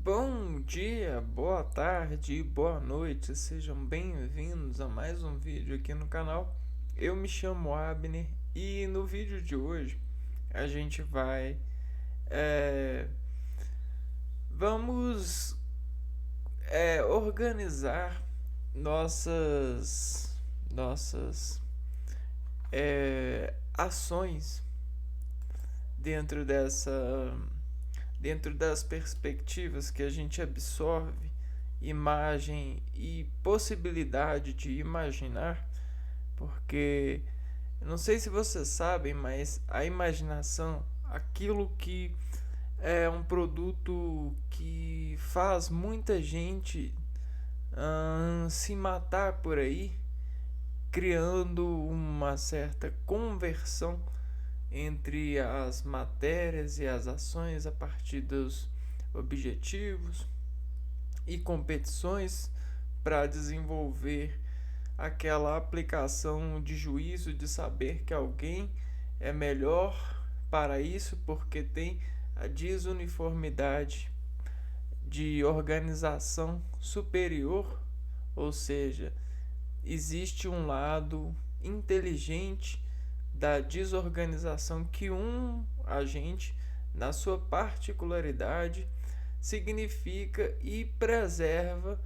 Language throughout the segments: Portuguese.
Bom dia, boa tarde, boa noite, sejam bem-vindos a mais um vídeo aqui no canal. Eu me chamo Abner e no vídeo de hoje a gente vai vamos organizar nossas ações dentro dentro das perspectivas que a gente absorve imagem e possibilidade de imaginar, porque eu não sei se vocês sabem, mas a imaginação, aquilo que é um produto que faz muita gente se matar por aí, criando uma certa conversão entre as matérias e as ações a partir dos objetivos e competições para desenvolver aquela aplicação de juízo de saber que alguém é melhor para isso porque tem a desuniformidade de organização superior, ou seja, existe um lado inteligente da desorganização que um agente, na sua particularidade, significa e preserva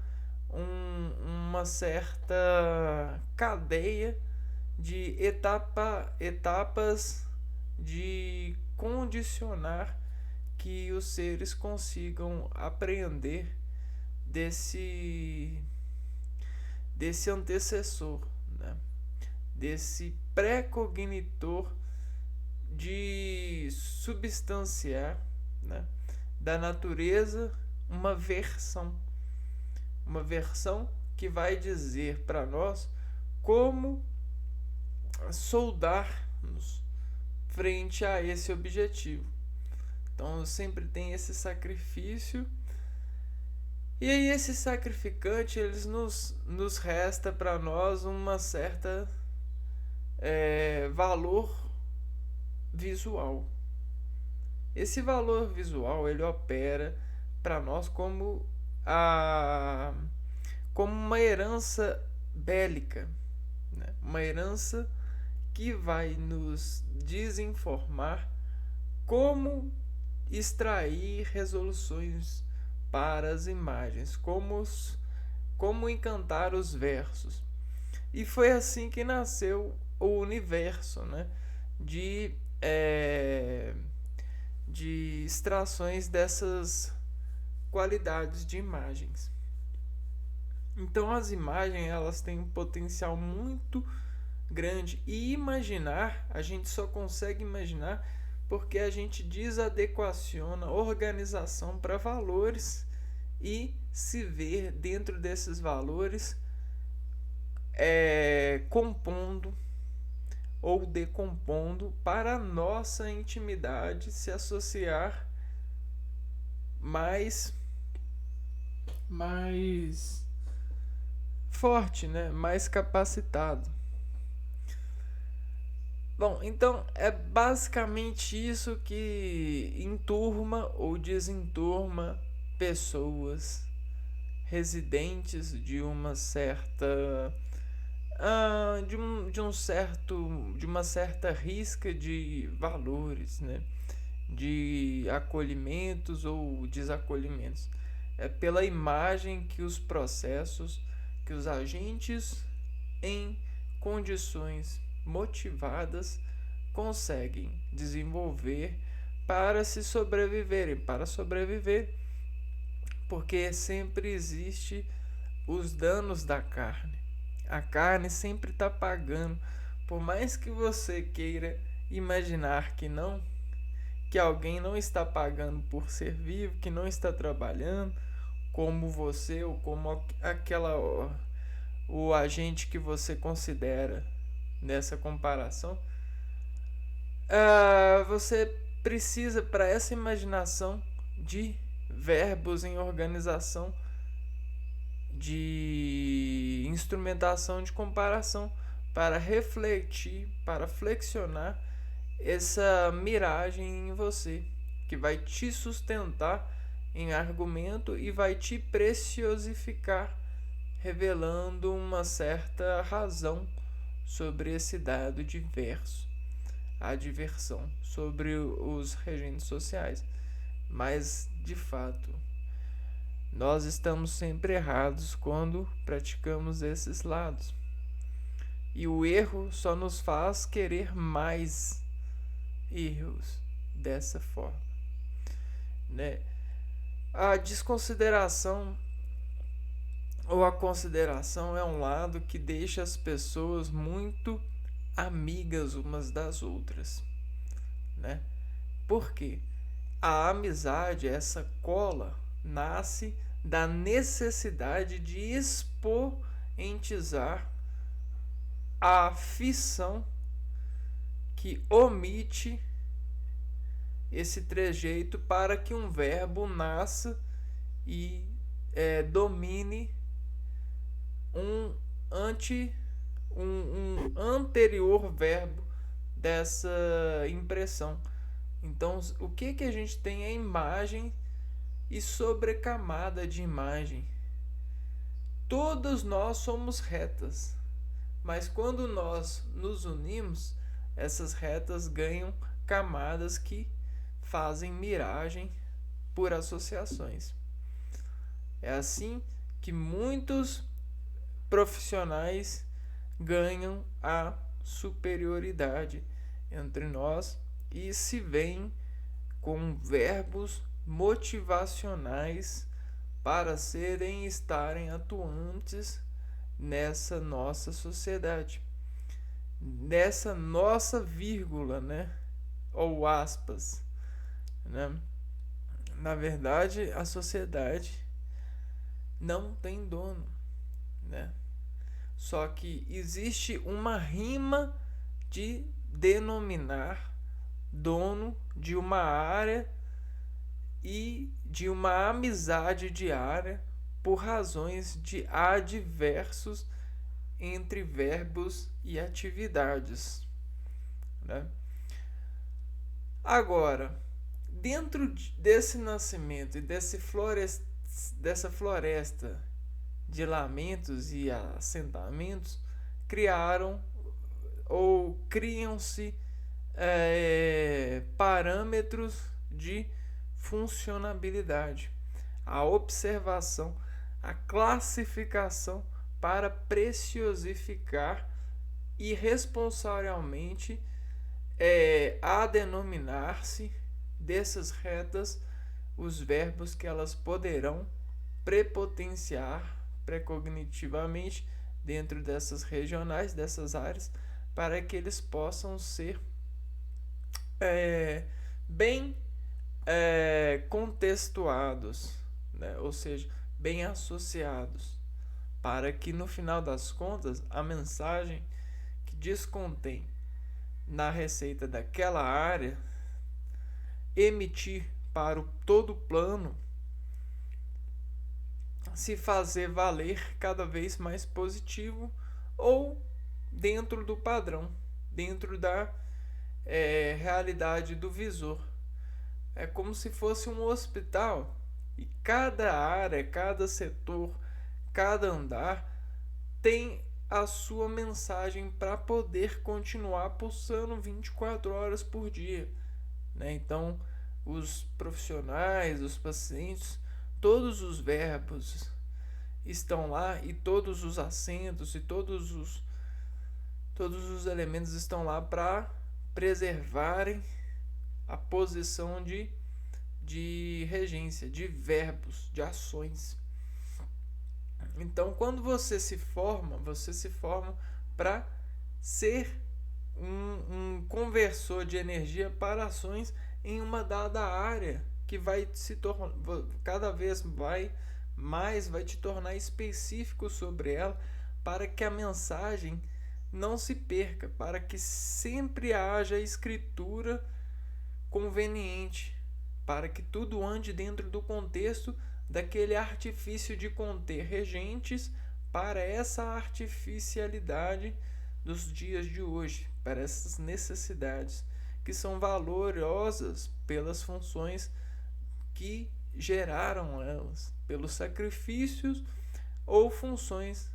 uma certa cadeia de etapas de condicionar que os seres consigam apreender desse antecessor, né? Desse pré-cognitor de substanciar, né, da natureza uma versão que vai dizer para nós como soldarmos frente a esse objetivo. Então sempre tem esse sacrifício, e aí esse sacrificante eles nos resta para nós uma certa valor visual. Esse valor visual ele opera para nós como uma herança bélica, né? Uma herança que vai nos desinformar como extrair resoluções para as imagens, como encantar os versos. E foi assim que nasceu o universo, né? De extrações dessas qualidades de imagens. Então as imagens elas têm um potencial muito grande, e imaginar, a gente só consegue imaginar porque a gente desadequaciona organização para valores e se ver dentro desses valores compondo ou decompondo para a nossa intimidade se associar mais forte, né? Mais capacitado. Bom, então é basicamente isso que enturma ou desenturma pessoas residentes de uma certa de uma certa risca de valores, né? De acolhimentos ou desacolhimentos. É pela imagem que os processos, que os agentes em condições motivadas conseguem desenvolver para se sobreviverem, para sobreviver, porque sempre existe os danos da carne. A carne sempre está pagando, por mais que você queira imaginar que não, que alguém não está pagando por ser vivo, que não está trabalhando como você ou como o agente que você considera nessa comparação. Você precisa para essa imaginação de verbos em organização, de instrumentação de comparação, para refletir, para flexionar essa miragem em você, que vai te sustentar em argumento e vai te preciosificar, revelando uma certa razão sobre esse dado diverso, a diversão sobre os regentes sociais. Mas, de fato, nós estamos sempre errados quando praticamos esses lados. E o erro só nos faz querer mais erros dessa forma, né? A desconsideração ou a consideração é um lado que deixa as pessoas muito amigas umas das outras, né? Por quê? A amizade, essa cola, nasce da necessidade de expoentizar a fissão que omite esse trejeito para que um verbo nasça e domine um anterior verbo dessa impressão. Então, o que a gente tem é imagem e sobrecamada de imagem. Todos nós somos retas, mas quando nós nos unimos, essas retas ganham camadas que fazem miragem por associações. É assim que muitos profissionais ganham a superioridade entre nós e se veem com verbos motivacionais para estarem atuantes nessa nossa sociedade, nessa nossa vírgula, né? Ou aspas, né? Na verdade, a sociedade não tem dono, né? Só que existe uma rima de denominar dono de uma área e de uma amizade diária por razões de adversos entre verbos e atividades, né? Agora, dentro desse nascimento e dessa floresta de lamentos e assentamentos, criam-se parâmetros de funcionabilidade, a observação, a classificação para preciosificar irresponsavelmente a denominar-se dessas retas os verbos que elas poderão prepotenciar precognitivamente dentro dessas regionais, dessas áreas, para que eles possam ser bem contextuados, né? Ou seja, bem associados, para que no final das contas a mensagem que descontém na receita daquela área emitir para todo o plano se fazer valer cada vez mais positivo ou dentro do padrão, dentro da realidade do visor. É como se fosse um hospital e cada área, cada setor, cada andar tem a sua mensagem para poder continuar pulsando 24 horas por dia, né? Então, os profissionais, os pacientes, todos os verbos estão lá e todos os acentos e todos os elementos estão lá para preservarem a posição de regência, de verbos, de ações. Então, quando você se forma para ser um conversor de energia para ações em uma dada área que vai se tornar cada vez mais vai te tornar específico sobre ela, para que a mensagem não se perca, para que sempre haja escritura conveniente, para que tudo ande dentro do contexto daquele artifício de conter regentes para essa artificialidade dos dias de hoje, para essas necessidades que são valorosas pelas funções que geraram elas, pelos sacrifícios ou funções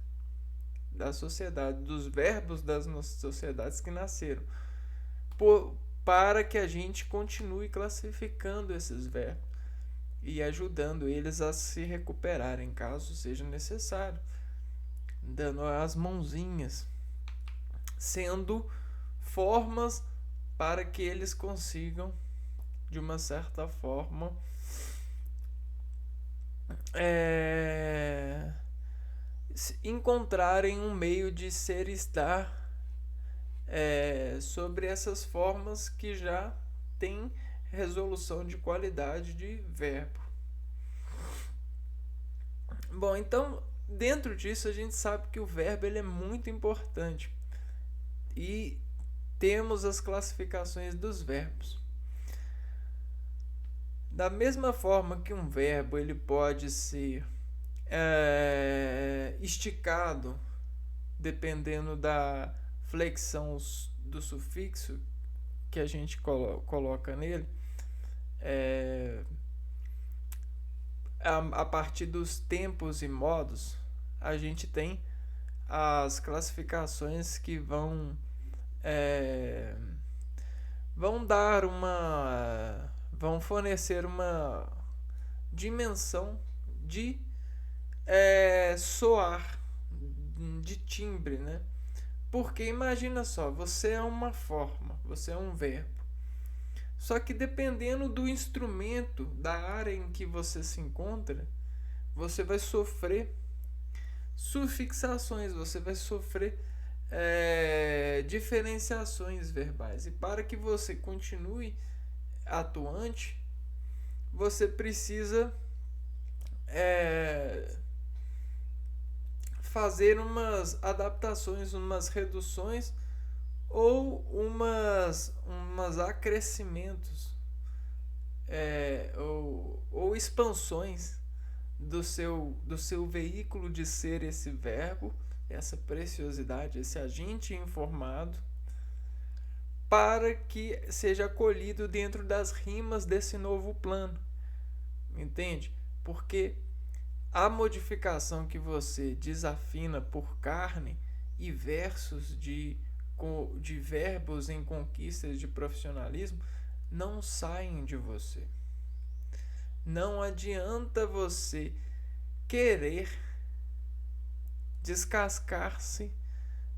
da sociedade, dos verbos das nossas sociedades que nasceram, para que a gente continue classificando esses verbos e ajudando eles a se recuperarem caso seja necessário, dando as mãozinhas, sendo formas para que eles consigam, de uma certa forma, encontrarem um meio de ser e estar sobre essas formas que já tem resolução de qualidade de verbo. Bom, então, dentro disso a gente sabe que o verbo ele é muito importante e temos as classificações dos verbos. Da mesma forma que um verbo ele pode ser esticado dependendo da flexão do sufixo que a gente coloca nele, a partir dos tempos e modos, a gente tem as classificações que vão vão fornecer uma dimensão de soar, de timbre, né? Porque imagina só, você é uma forma, você é um verbo. Só que dependendo do instrumento, da área em que você se encontra, você vai sofrer sufixações, você vai sofrer diferenciações verbais. E para que você continue atuante, você precisa fazer umas adaptações, umas reduções ou umas acrescimentos ou expansões do seu veículo de ser esse verbo, essa preciosidade, esse agente informado, para que seja acolhido dentro das rimas desse novo plano. Entende? Porque a modificação que você desafina por carne e versos de verbos em conquistas de profissionalismo não saem de você. Não adianta você querer descascar-se,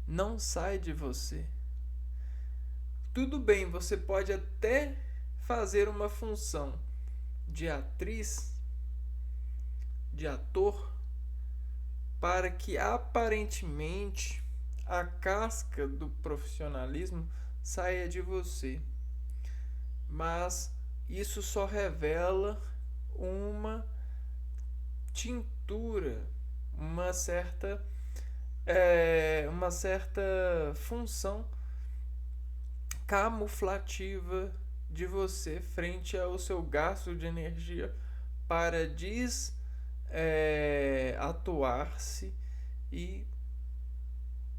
não sai de você. Tudo bem, você pode até fazer uma função de atriz, de ator, para que aparentemente a casca do profissionalismo saia de você. Mas isso só revela uma tintura, uma certa função camuflativa de você frente ao seu gasto de energia para atuar-se e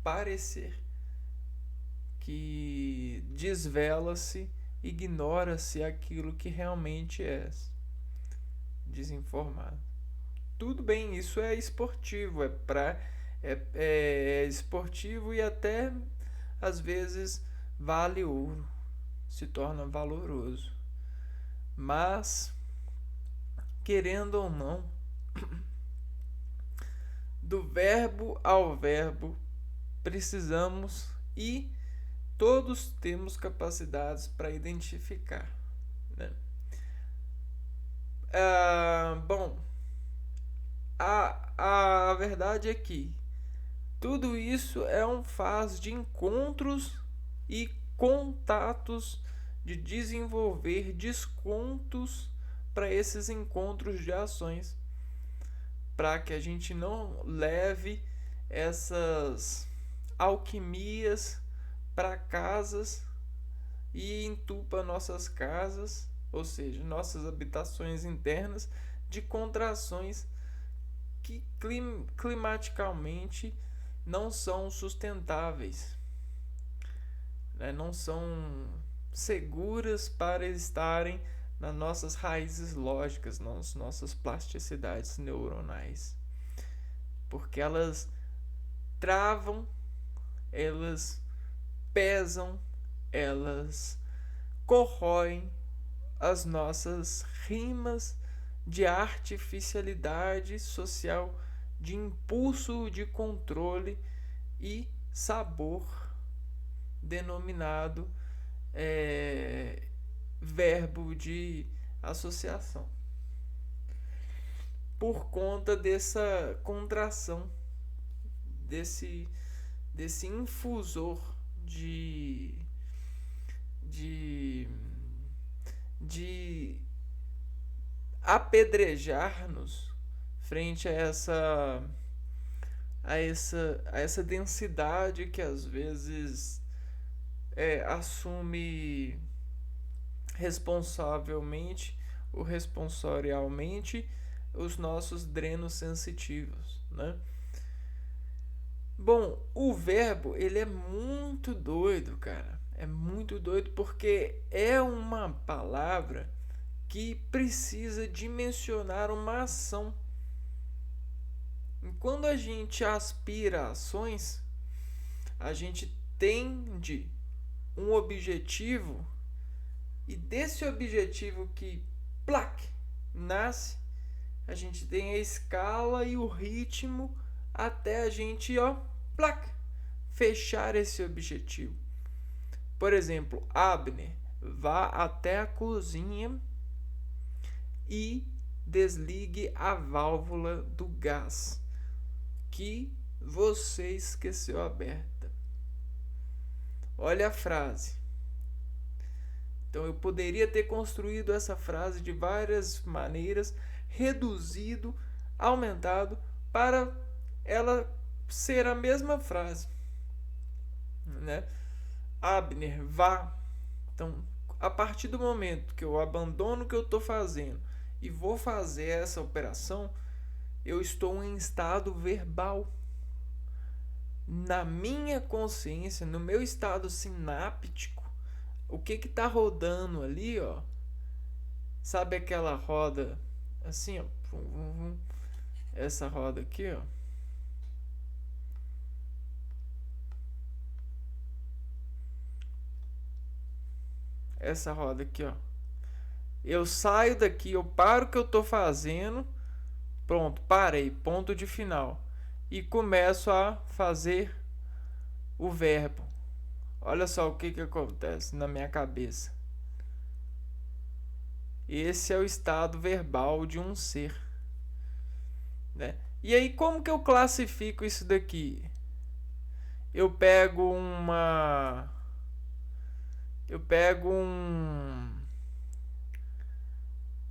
parecer que desvela-se, ignora-se aquilo que realmente é desinformado. Tudo bem, isso é esportivo, é esportivo e até às vezes vale ouro, se torna valoroso. Mas, querendo ou não, do verbo ao verbo precisamos e todos temos capacidades para identificar, né? Bom, a verdade é que tudo isso é um faz de encontros e contatos, de desenvolver descontos para esses encontros de ações, para que a gente não leve essas alquimias para casas e entupa nossas casas, ou seja, nossas habitações internas, de contrações que climaticamente não são sustentáveis, né? Não são seguras para estarem nas nossas raízes lógicas, nas nossas plasticidades neuronais. Porque elas travam, elas pesam, elas corroem as nossas rimas de artificialidade social, de impulso de controle e sabor, denominado verbo de associação. Por conta dessa contração, desse infusor de apedrejar-nos frente a essa densidade que às vezes assume responsavelmente ou responsorialmente os nossos drenos sensitivos, né? Bom, o verbo, ele é muito doido, cara. É muito doido porque é uma palavra que precisa dimensionar uma ação. E quando a gente aspira a ações, a gente tende um objetivo, e desse objetivo que nasce, a gente tem a escala e o ritmo até a gente fechar esse objetivo. Por exemplo, Abner, vá até a cozinha e desligue a válvula do gás que você esqueceu aberta. Olha a frase. Então eu poderia ter construído essa frase de várias maneiras, reduzido, aumentado, para ela ser a mesma frase, né? Abner, vá. Então, a partir do momento que eu abandono o que eu estou fazendo e vou fazer essa operação, eu estou em estado verbal. Na minha consciência, no meu estado sináptico, o que está rodando ali, ó? Sabe aquela roda assim, ó? Essa roda aqui, ó. Essa roda aqui, ó. Eu saio daqui, eu paro o que eu tô fazendo. Pronto, parei, ponto de final. E começo a fazer o verbo. Olha só o que acontece na minha cabeça. Esse é o estado verbal de um ser, né? E aí, como que eu classifico isso daqui? Eu pego uma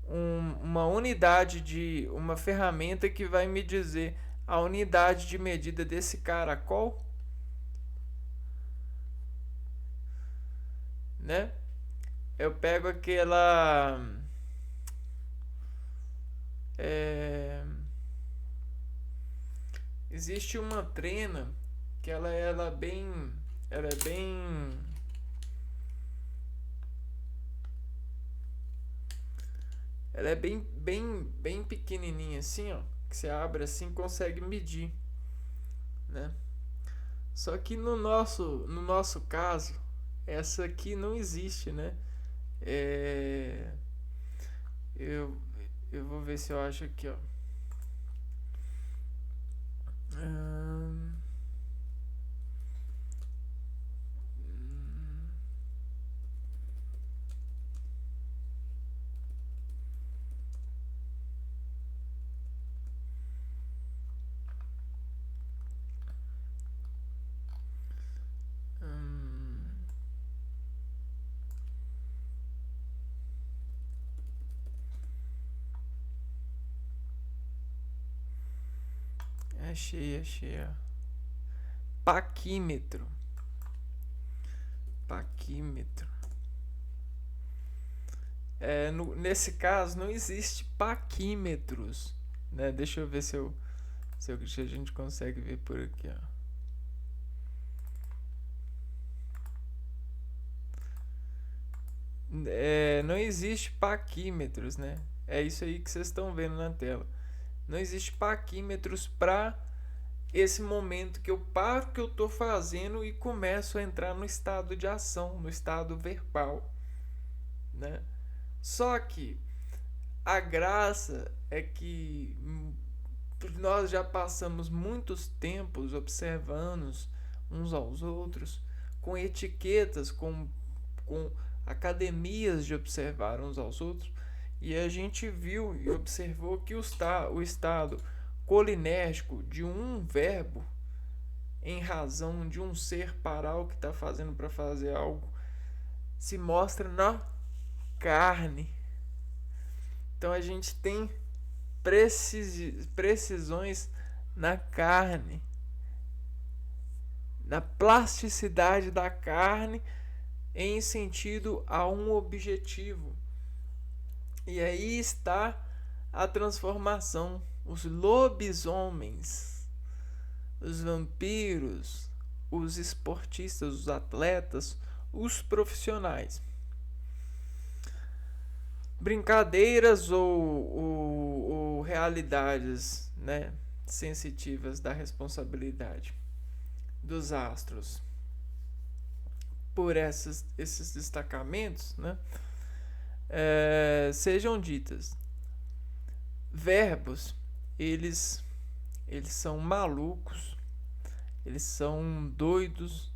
uma unidade de uma ferramenta que vai me dizer a unidade de medida desse caracol, né? Eu pego aquela existe uma trena que ela é bem bem pequenininha assim, ó, que você abre assim, consegue medir, né? Só que no nosso caso, essa aqui não existe, né? É, eu eu vou ver se eu acho aqui, ó. Hum, hum, achei, ó. Paquímetro. Paquímetro. Nesse caso, não existe paquímetros, né? Deixa eu ver se a gente consegue ver por aqui, ó. não existe paquímetros, né? É isso aí que vocês estão vendo na tela. Não existe paquímetros para esse momento que eu paro o que eu estou fazendo e começo a entrar no estado de ação, no estado verbal, né? Só que a graça é que nós já passamos muitos tempos observando uns aos outros, com etiquetas, com academias de observar uns aos outros, e a gente viu e observou que o estado colinérgico de um verbo, em razão de um ser parar o que está fazendo para fazer algo, se mostra na carne. Então a gente tem precisões na carne, na plasticidade da carne em sentido a um objetivo. E aí está a transformação. Os lobisomens, os vampiros, os esportistas, os atletas, os profissionais. Brincadeiras ou realidades, né, sensitivas da responsabilidade dos astros por esses destacamentos, né, sejam ditas. Verbos, eles são malucos, eles são doidos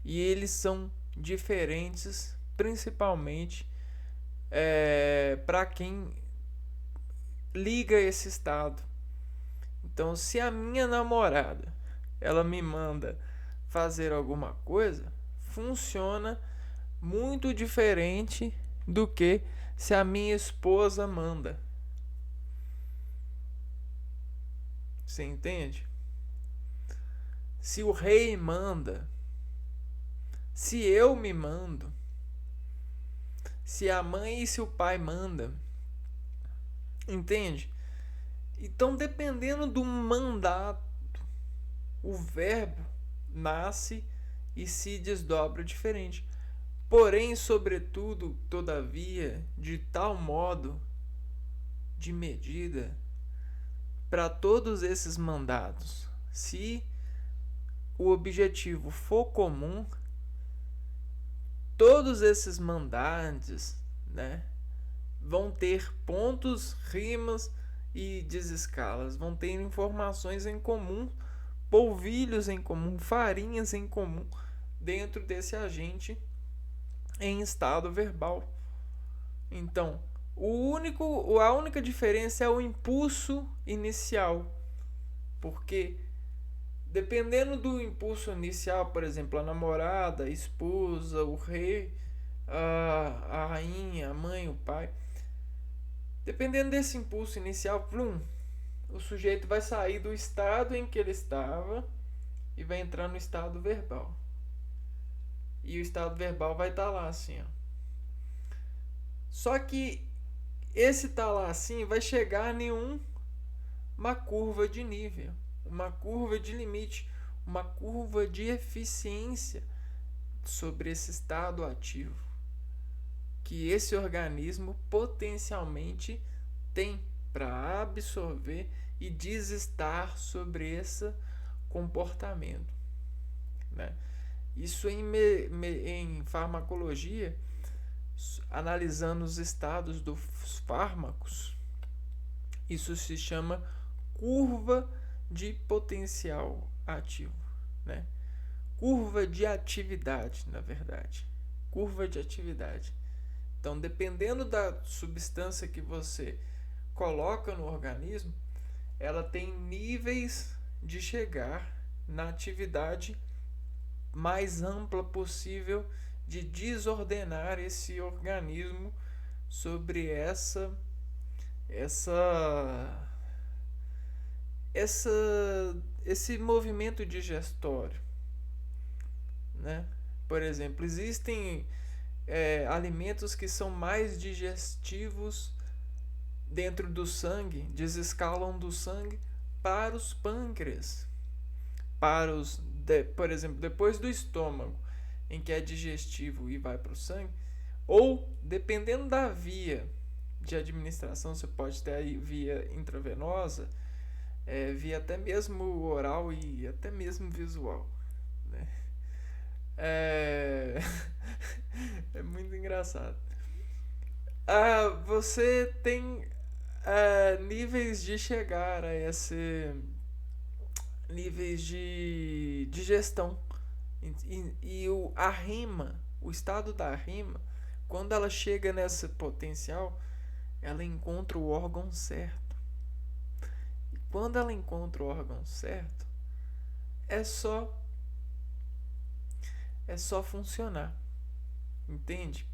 e eles são diferentes, principalmente para quem liga esse estado. Então, se a minha namorada ela me manda fazer alguma coisa, funciona muito diferente do que se a minha esposa manda. Você entende? Se o rei manda, se eu me mando, se a mãe e se o pai mandam, entende? Então, dependendo do mandato, o verbo nasce e se desdobra diferente. Porém, sobretudo, todavia, de tal modo, de medida, para todos esses mandados, se o objetivo for comum, todos esses mandados, né, vão ter pontos, rimas e desescalas, vão ter informações em comum, polvilhos em comum, farinhas em comum dentro desse agente em estado verbal. Então, a única diferença é o impulso inicial, porque dependendo do impulso inicial, por exemplo, a namorada, a esposa, o rei, a rainha, a mãe, o pai, dependendo desse impulso inicial, o sujeito vai sair do estado em que ele estava e vai entrar no estado verbal. E o estado verbal vai estar lá assim, ó. Só que esse tá lá assim vai chegar em uma curva de nível, uma curva de limite, uma curva de eficiência sobre esse estado ativo que esse organismo potencialmente tem para absorver e desestar sobre esse comportamento, né? Isso em farmacologia, analisando os estados dos fármacos, isso se chama curva de potencial ativo, né? Curva de atividade, na verdade. Curva de atividade. Então, dependendo da substância que você coloca no organismo, ela tem níveis de chegar na atividade mais ampla possível de desordenar esse organismo sobre esse movimento digestório, né? Por exemplo, existem alimentos que são mais digestivos dentro do sangue, desescalam do sangue para os pâncreas, por exemplo, depois do estômago, em que é digestivo e vai para o sangue, Ou, dependendo da via de administração, você pode ter a via intravenosa, via até mesmo oral e até mesmo visual, né? É, é muito engraçado. Você tem níveis de chegar a esse níveis de gestão e a rima, o estado da rima, quando ela chega nesse potencial, ela encontra o órgão certo. E quando ela encontra o órgão certo, é só funcionar, entende?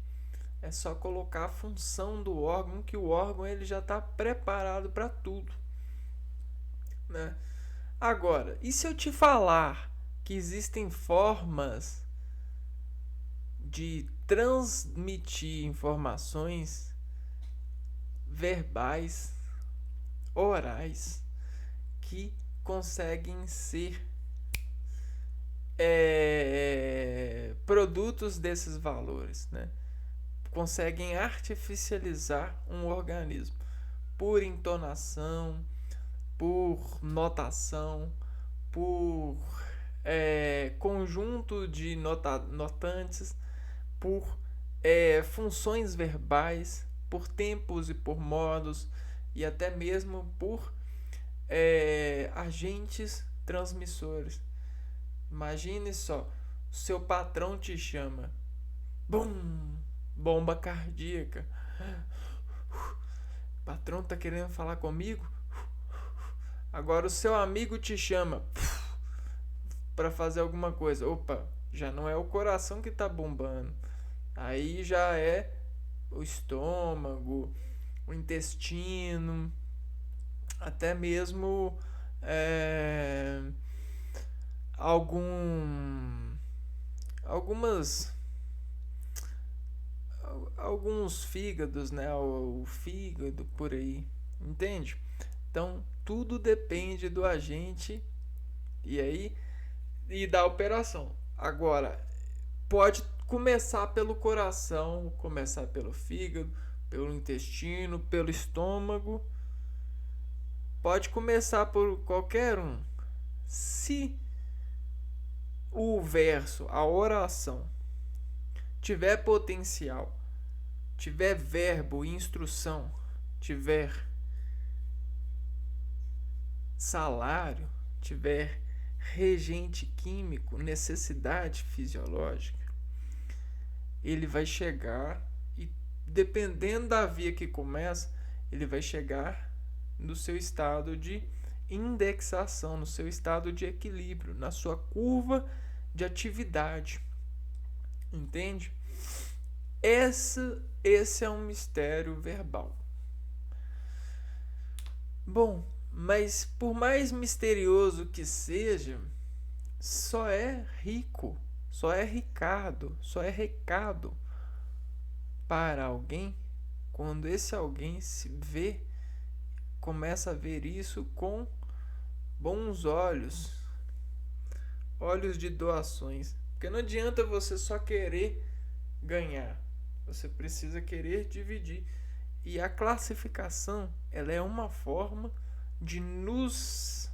É só colocar a função do órgão, que o órgão ele já está preparado para tudo, né? Agora, e se eu te falar que existem formas de transmitir informações verbais, orais, que conseguem ser produtos desses valores, né? Conseguem artificializar um organismo por entonação, por notação, por conjunto de notantes, por funções verbais, por tempos e por modos, e até mesmo por agentes transmissores. Imagine só, seu patrão te chama, bum, bomba cardíaca. O patrão tá querendo falar comigo? Agora o seu amigo te chama para fazer alguma coisa. Opa, já não é o coração que tá bombando. Aí já é o estômago, o intestino, até mesmo algumas alguns fígados, né? O fígado por aí, entende? Então tudo depende do agente e da operação. Agora pode começar pelo coração, começar pelo fígado, pelo intestino, pelo estômago. Pode começar por qualquer um. Se o verso, a oração, tiver potencial, tiver verbo, instrução, tiver salário, tiver regente químico, necessidade fisiológica, ele vai chegar e, dependendo da via que começa, ele vai chegar no seu estado de indexação, no seu estado de equilíbrio, na sua curva de atividade. Entende? Esse é um mistério verbal. Bom, mas por mais misterioso que seja, só é rico, só é recado para alguém quando esse alguém se vê, começa a ver isso com bons olhos, olhos de doações. Porque não adianta você só querer ganhar, você precisa querer dividir. E a classificação, ela é uma forma de nos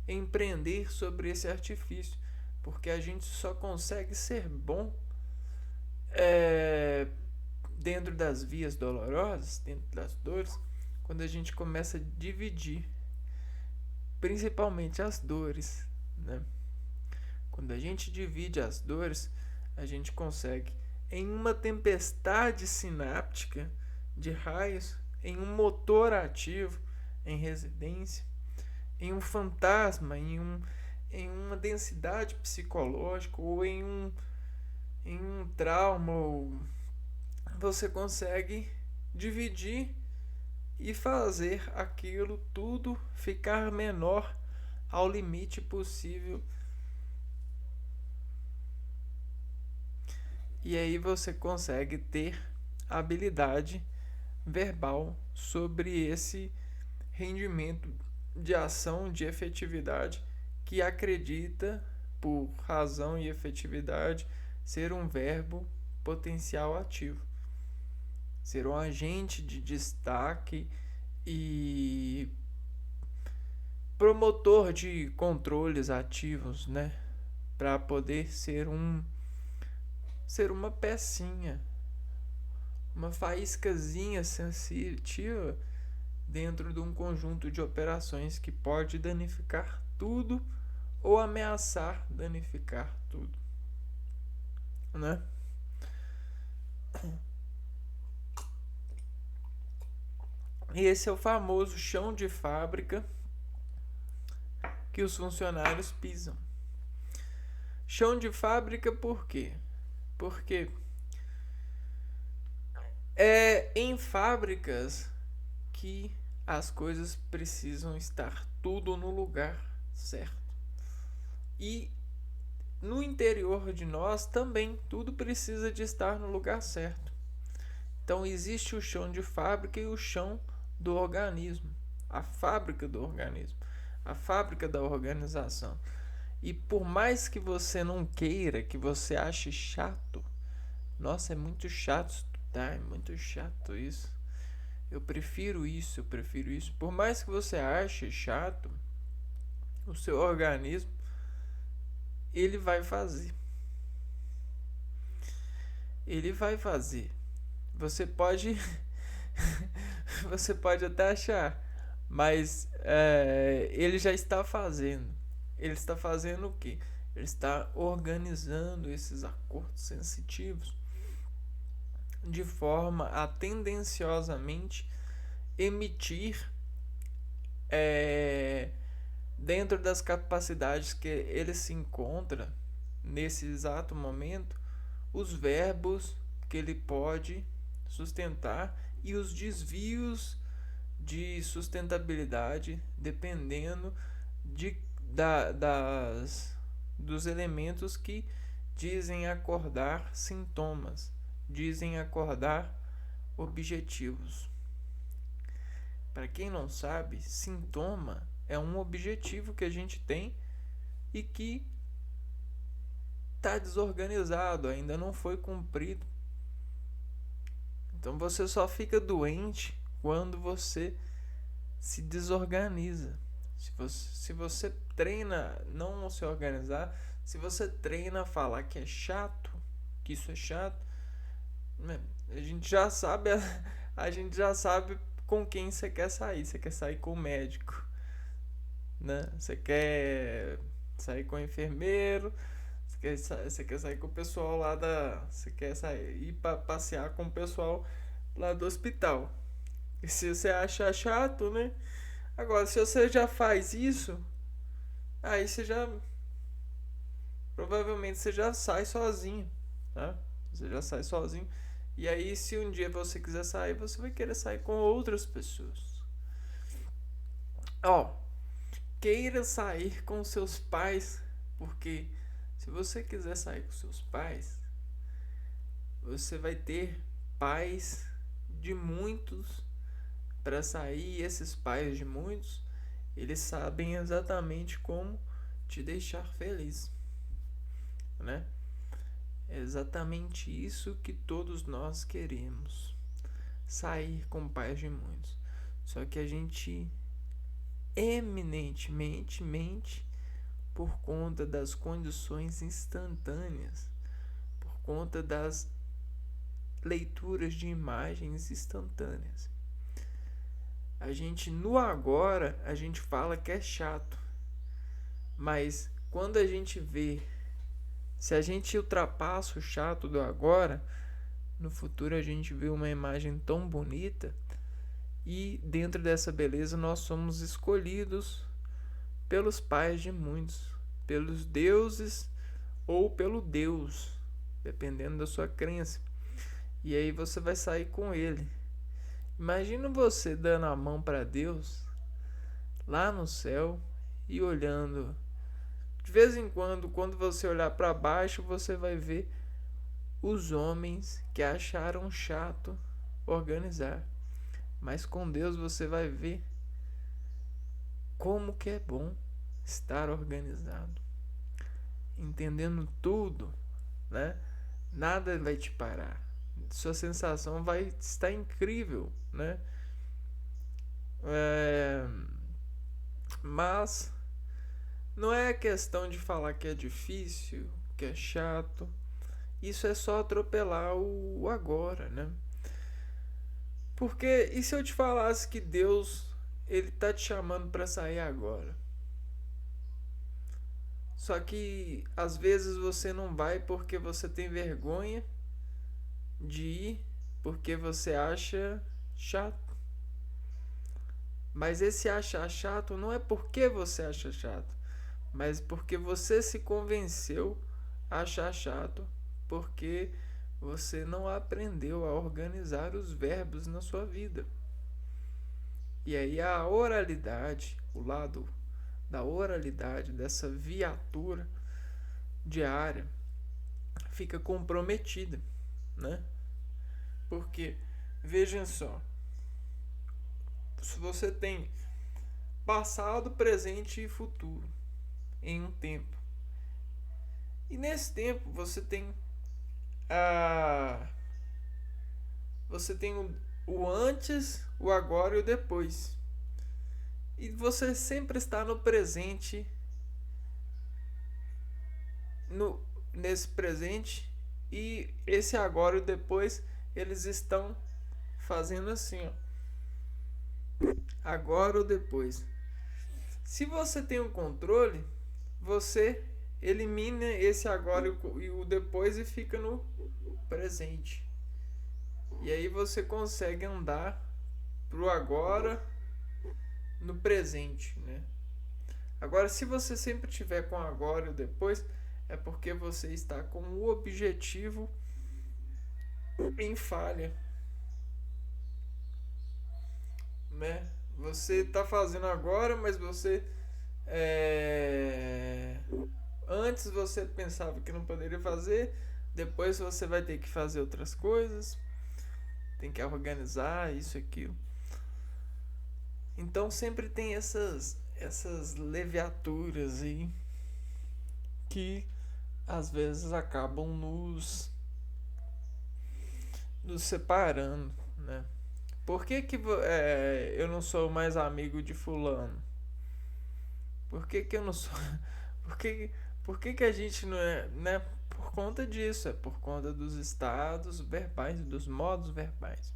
empreender sobre esse artifício, porque a gente só consegue ser bom dentro das vias dolorosas, dentro das dores, quando a gente começa a dividir, principalmente as dores, né? Quando a gente divide as dores, a gente consegue, em uma tempestade sináptica de raios, em um motor ativo, em residência, em um fantasma, em uma densidade psicológica ou em um trauma, ou você consegue dividir e fazer aquilo tudo ficar menor ao limite possível. E aí você consegue ter habilidade verbal sobre esse rendimento de ação, de efetividade, que acredita, por razão e efetividade, ser um verbo potencial ativo. ser um agente de destaque e promotor de controles ativos, né? Para poder ser uma pecinha, uma faíscazinha sensitiva dentro de um conjunto de operações que pode danificar tudo ou ameaçar danificar tudo, né? E esse é o famoso chão de fábrica que os funcionários pisam. Chão de fábrica por quê? Porque é em fábricas que as coisas precisam estar tudo no lugar certo. E no interior de nós também tudo precisa de estar no lugar certo. Então existe o chão de fábrica e o chão do organismo, a fábrica do organismo, a fábrica da organização. E por mais que você não queira, que você ache chato, nossa, é muito chato estudar, é muito chato isso. Eu prefiro isso, eu prefiro isso. Por mais que você ache chato, o seu organismo, ele vai fazer. Ele vai fazer. Você pode você pode até achar, mas ele já está fazendo. Ele está fazendo o quê? Ele está organizando esses acordos sensitivos de forma a tendenciosamente emitir dentro das capacidades que ele se encontra nesse exato momento, os verbos que ele pode sustentar e os desvios de sustentabilidade dependendo dos elementos que dizem acordar sintomas, dizem acordar objetivos. Para quem não sabe, sintoma é um objetivo que a gente tem e que está desorganizado, ainda não foi cumprido. Então você só fica doente quando você se desorganiza. Se você treina não se organizar, se você treina a falar que é chato, que isso é chato, a gente já sabe, a gente já sabe com quem você quer sair. Você quer sair com o médico, né? Você quer sair com o enfermeiro, você quer sair com o pessoal lá você quer sair ir para passear com o pessoal lá do hospital. E se você acha chato, né? Agora, se você já faz isso, aí você já provavelmente você já sai sozinho, tá? Você já sai sozinho. E aí, se um dia você quiser sair, você vai querer sair com outras pessoas. Ó, queira sair com seus pais, porque se você quiser sair com seus pais, você vai ter pais de muitos para sair. E esses pais de muitos, eles sabem exatamente como te deixar feliz, né? É exatamente isso que todos nós queremos, sair com pais de muitos. Só que a gente eminentemente mente por conta das condições instantâneas, por conta das leituras de imagens instantâneas. A gente no agora, a gente fala que é chato, mas quando a gente vê, se a gente ultrapassa o chato do agora, no futuro a gente vê uma imagem tão bonita. E dentro dessa beleza nós somos escolhidos pelos pais de muitos, pelos deuses ou pelo Deus, dependendo da sua crença. E aí você vai sair com ele. Imagina você dando a mão para Deus lá no céu e olhando. De vez em quando você olhar para baixo, você vai ver os homens que acharam chato organizar. Mas com Deus você vai ver como que é bom estar organizado, entendendo tudo, né? Nada vai te parar, Sua sensação vai estar incrível, né? É, mas não é questão de falar que é difícil, que é chato. Isso é só atropelar o agora, né? Porque e se eu te falasse que Deus ele tá te chamando para sair agora? Só que às vezes você não vai porque você tem vergonha de ir, porque você acha chato. Mas esse achar chato não é porque você acha chato, mas porque você se convenceu a achar chato, porque você não aprendeu a organizar os verbos na sua vida. E aí a oralidade, o lado da oralidade, dessa viatura diária, fica comprometida, né? Porque, vejam só, se você tem passado, presente e futuro em um tempo, e nesse tempo a você tem o antes, o agora e o depois. E você sempre está no presente, no nesse presente, e esse agora e o depois eles estão fazendo assim, ó. Agora ou depois. Se você tem um controle, você elimina esse agora e o depois e fica no presente. E aí você consegue andar pro agora no presente, né? Agora, se você sempre tiver com agora e o depois, é porque você está com o objetivo em falha, né? Você está fazendo agora, mas você é... antes você pensava que não poderia fazer, depois você vai ter que fazer outras coisas, tem que organizar isso e aquilo. Então sempre tem essas leviaturas aí que às vezes acabam nos separando, né? Por que eu não sou mais amigo de fulano? Por que eu não sou... Por que, por que a gente não é... Né? Por conta disso, é por conta dos estados verbais e dos modos verbais.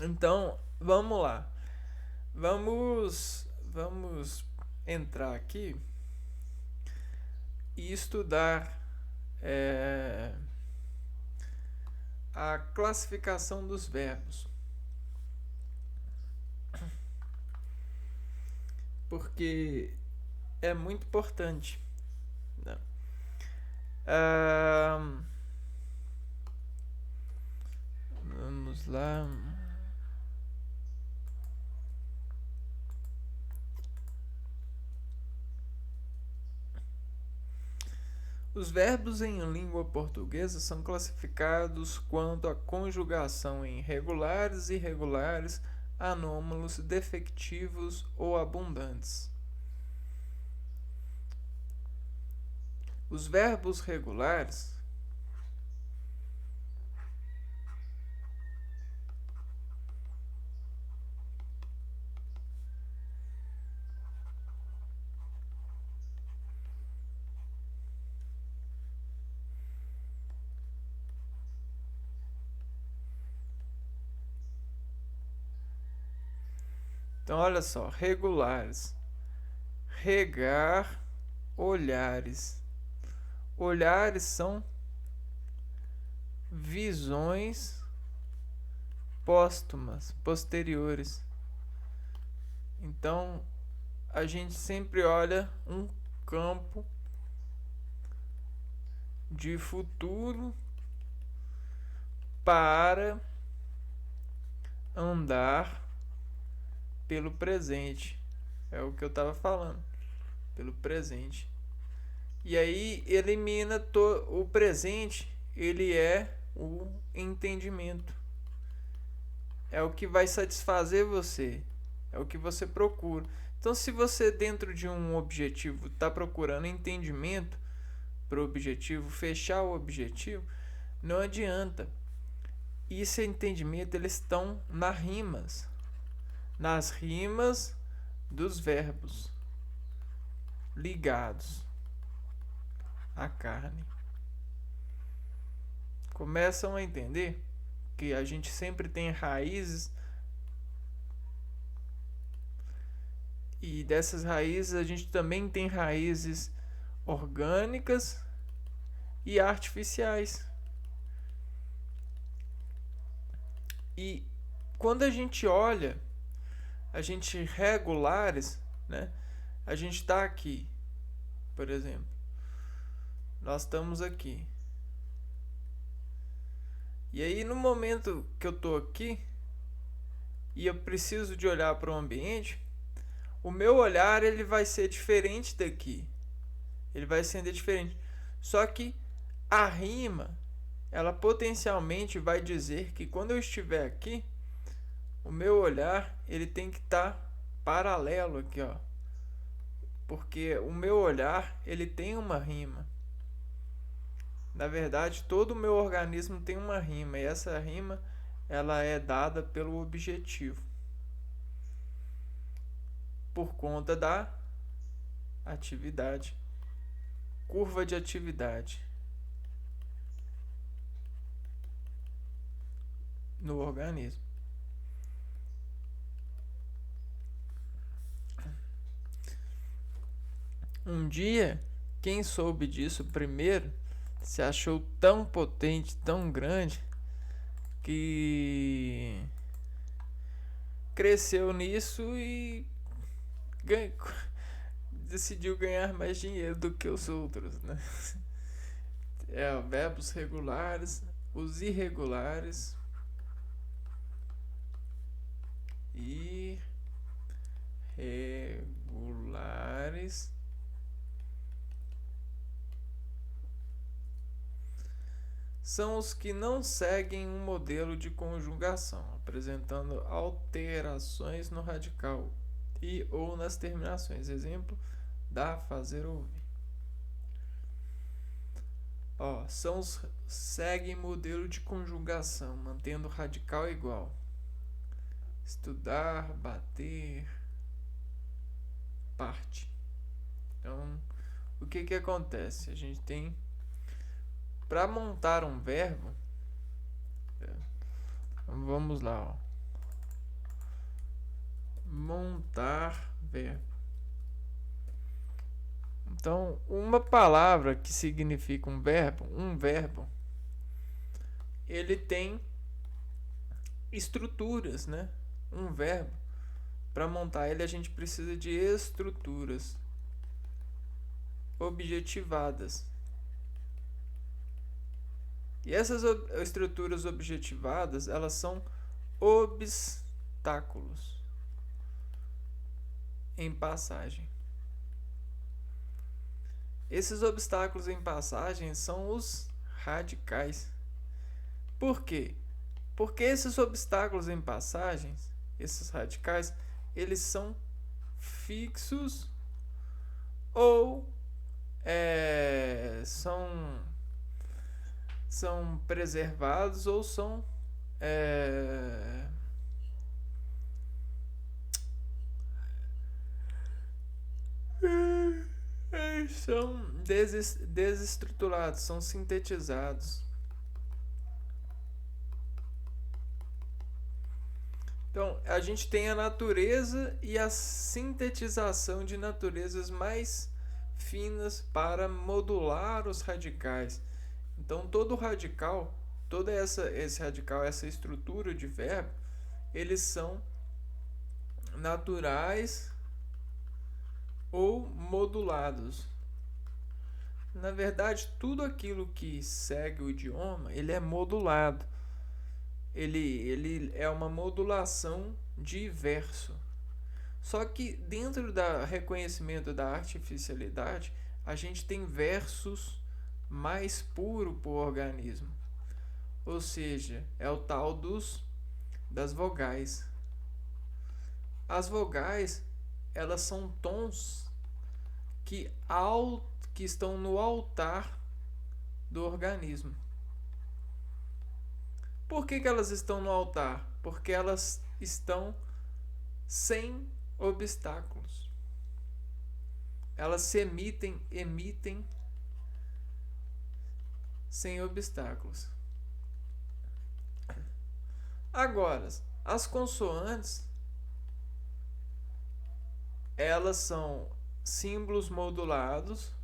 Então, vamos lá. Vamos entrar aqui e estudar a classificação dos verbos. Porque é muito importante. Né? Vamos lá. Os verbos em língua portuguesa são classificados quanto à conjugação em regulares, irregulares, anômalos, defectivos ou abundantes. Os verbos regulares Então, olha só, regulares. Regar, olhares. Olhares são visões póstumas, posteriores. Então, a gente sempre olha um campo de futuro para andar pelo presente. É o que eu estava falando. Pelo presente. E aí elimina o presente, ele é o entendimento. É o que vai satisfazer você. É o que você procura. Então, se você dentro de um objetivo está procurando entendimento para o objetivo, fechar o objetivo, Não adianta. Esse entendimento eles estão nas rimas dos verbos ligados à carne. Começam a entender que a gente sempre tem raízes, e dessas raízes a gente também tem raízes orgânicas e artificiais. E quando a gente olha, a gente regulares, né? A gente está aqui, por exemplo. Nós estamos aqui. E aí no momento que eu estou aqui e eu preciso de olhar para o ambiente, o meu olhar ele vai ser diferente daqui. Ele vai ser diferente. Só que a rima, ela potencialmente vai dizer que quando eu estiver aqui, o meu olhar ele tem que estar paralelo aqui, ó. Porque o meu olhar ele tem uma rima. Na verdade, todo o meu organismo tem uma rima, e essa rima ela é dada pelo objetivo, por conta da atividade, curva de atividade no organismo. Um dia, quem soube disso primeiro se achou tão potente, tão grande, que cresceu nisso e decidiu ganhar mais dinheiro do que os outros, né? Verbos regulares, os irregulares, são os que não seguem um modelo de conjugação, apresentando alterações no radical e ou nas terminações. Exemplo, dar, fazer, ouvir. São os seguem modelo de conjugação, mantendo o radical igual. Estudar, bater, parte. Então, o que acontece? A gente tem, para montar um verbo, vamos lá, montar verbo. Então, uma palavra que significa um verbo, ele tem estruturas, né? Um verbo, para montar ele a gente precisa de estruturas objetivadas. E essas estruturas objetivadas, elas são obstáculos em passagem. Esses obstáculos em passagem são os radicais. Por quê? Porque esses obstáculos em passagens, esses radicais, eles são fixos ou são preservados ou são são desestruturados, são sintetizados. Então, a gente tem a natureza e a sintetização de naturezas mais finas para modular os radicais. Então, todo radical, esse radical, essa estrutura de verbo, eles são naturais ou modulados. Na verdade, tudo aquilo que segue o idioma, ele é modulado. Ele é uma modulação de verso. Só que dentro do reconhecimento da artificialidade, a gente tem versos mais puro para o organismo. Ou seja, é o tal das vogais. As vogais, elas são tons que estão no altar do organismo. Por que elas estão no altar? Porque elas estão sem obstáculos. Elas se emitem sem obstáculos. Agora, as consoantes, elas são símbolos modulados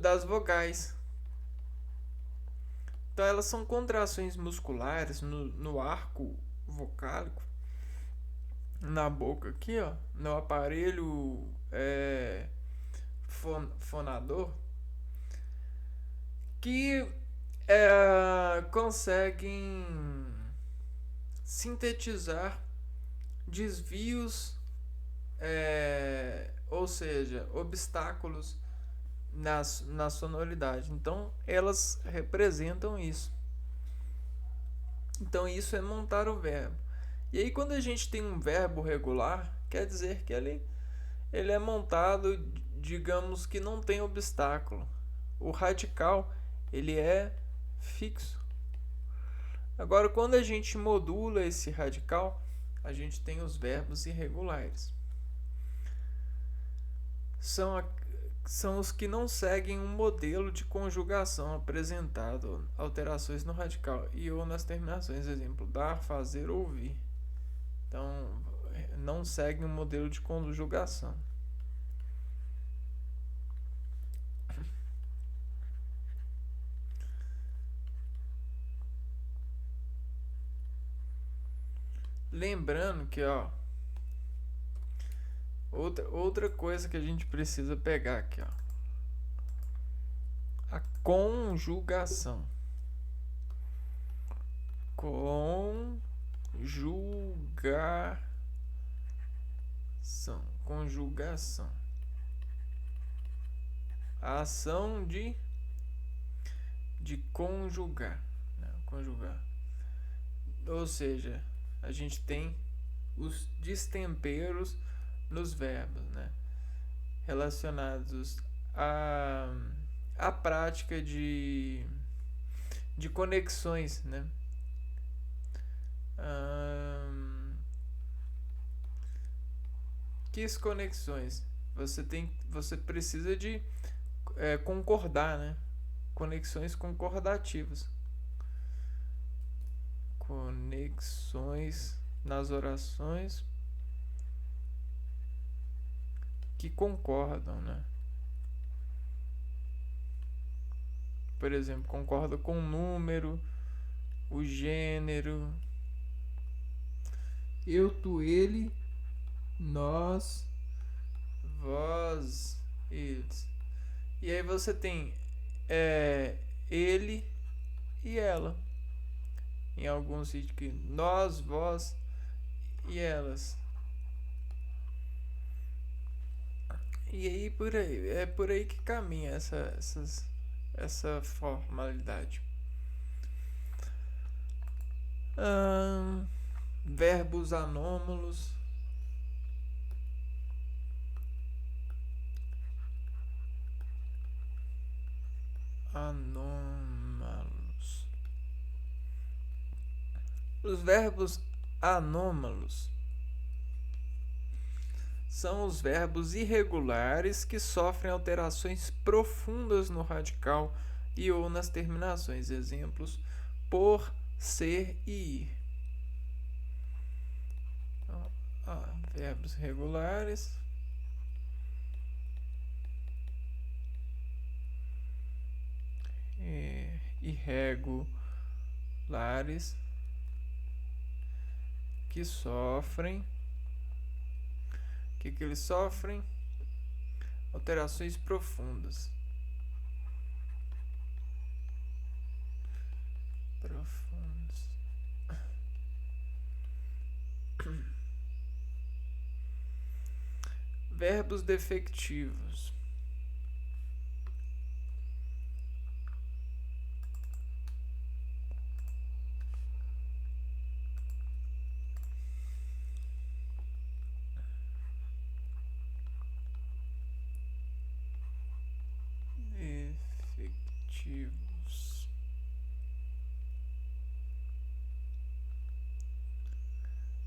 das vogais. Então elas são contrações musculares no arco vocálico, na boca aqui, ó, no aparelho fonador, que conseguem sintetizar desvios, ou seja, obstáculos na sonoridade. Então elas representam isso. Então isso é montar o verbo. E aí quando a gente tem um verbo regular, quer dizer que ele é montado, digamos que não tem obstáculo. O radical, ele é fixo. Agora quando a gente modula esse radical, a gente tem os verbos irregulares. São os que não seguem um modelo de conjugação apresentado, alterações no radical e ou nas terminações, exemplo, dar, fazer, ouvir. Então, não seguem um modelo de conjugação. Lembrando que, ó, outra coisa que a gente precisa pegar aqui, ó, a conjugação. Conjugação. A ação de conjugar, né? Conjugar. Ou seja, a gente tem os destemperos nos verbos, né? Relacionados à prática de conexões, né? Que conexões? Você precisa de concordar, né? Conexões concordativas. Conexões nas orações que concordam, né? Por exemplo, concorda com o número, o gênero. Eu, tu, ele, nós, vós, eles. E aí você tem ele e ela. Em alguns sítios que nós, vós e elas. E aí por aí. É por aí que caminha essa formalidade. Verbos anômalos. Os verbos anômalos são os verbos irregulares que sofrem alterações profundas no radical e ou nas terminações. Exemplos: por, ser e ir. Verbos regulares. Irregulares que sofrem. O que eles sofrem? Alterações profundas. Verbos defectivos.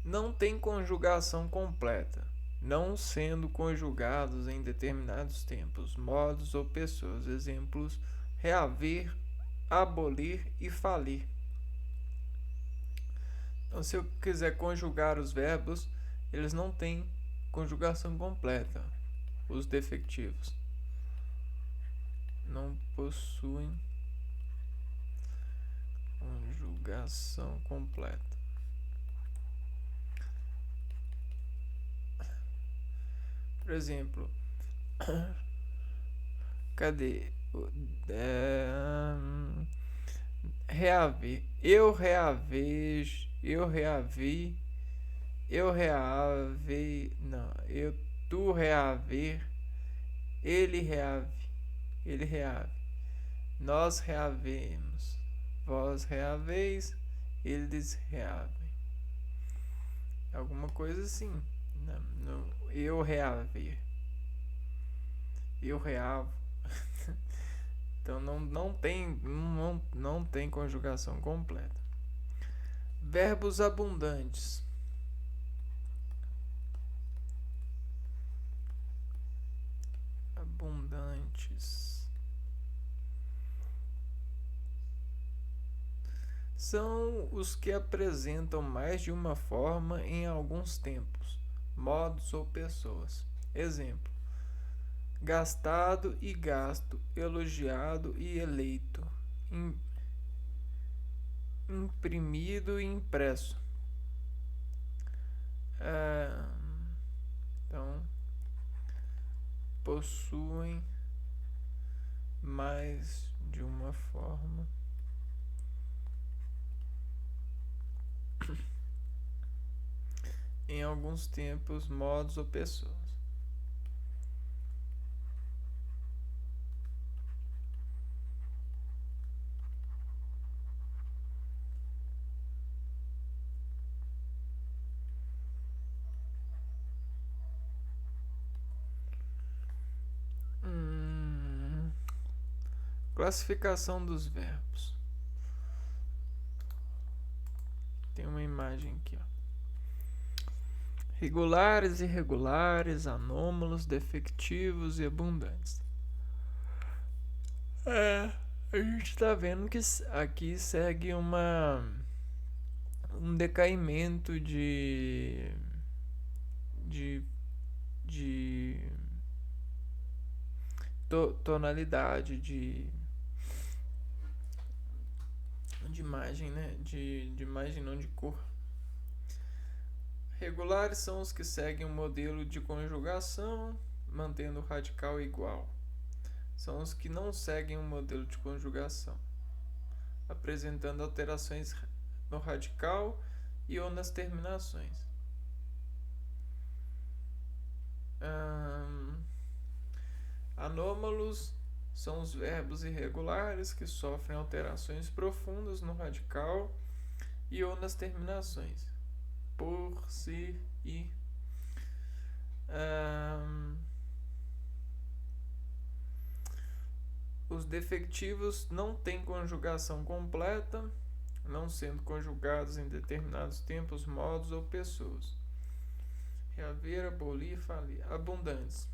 não tem conjugação completa, não sendo conjugados em determinados tempos, modos ou pessoas. Exemplos: reaver, abolir e falir. Então, se eu quiser conjugar os verbos, eles não têm conjugação completa. Os defectivos não possuem conjugação completa. Por exemplo, cadê? Reaver. Eu reavejo. Eu reavi. Eu reavei. Não. Eu. Tu reaver. Ele reave. Ele reave. Nós reavemos. Vós reaveis. Eles reavem. Alguma coisa assim. Não, eu reaver. Eu reavo. Então não tem conjugação completa. Verbos abundantes. Abundantes são os que apresentam mais de uma forma em alguns tempos, modos ou pessoas. Exemplo: gastado e gasto, elogiado e eleito, imprimido e impresso. Então, possuem mais de uma forma em alguns tempos, modos ou pessoas. Classificação dos verbos. Tem uma imagem aqui, ó. Regulares, irregulares, anômalos, defectivos e abundantes. A gente está vendo que aqui segue um decaimento de tonalidade de imagem, né? De imagem, não de cor. Regulares são os que seguem um modelo de conjugação, mantendo o radical igual. São os que não seguem um modelo de conjugação, apresentando alterações no radical e ou nas terminações. Anômalos são os verbos irregulares que sofrem alterações profundas no radical e ou nas terminações, por, se e. Os defectivos não têm conjugação completa, não sendo conjugados em determinados tempos, modos ou pessoas. Reaver, abolir, falir. Abundantes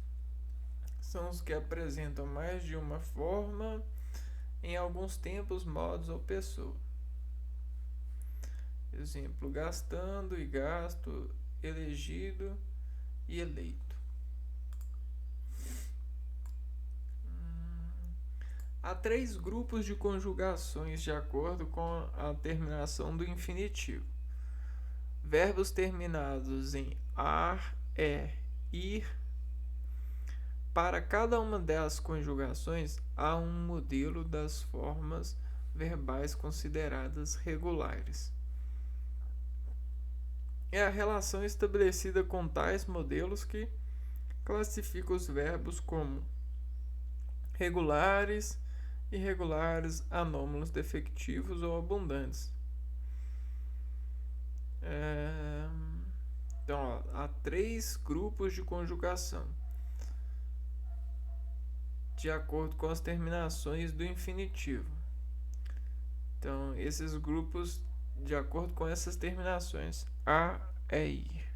são os que apresentam mais de uma forma em alguns tempos, modos ou pessoas. Exemplo: gastando e gasto, elegido e eleito. Há 3 grupos de conjugações de acordo com a terminação do infinitivo. Verbos terminados em ar, ir. Para cada uma das conjugações, há um modelo das formas verbais consideradas regulares. É a relação estabelecida com tais modelos que classifica os verbos como regulares, irregulares, anômalos, defectivos ou abundantes. Então, há 3 grupos de conjugação de acordo com as terminações do infinitivo. Então, esses grupos de acordo com essas terminações: ar, é ir.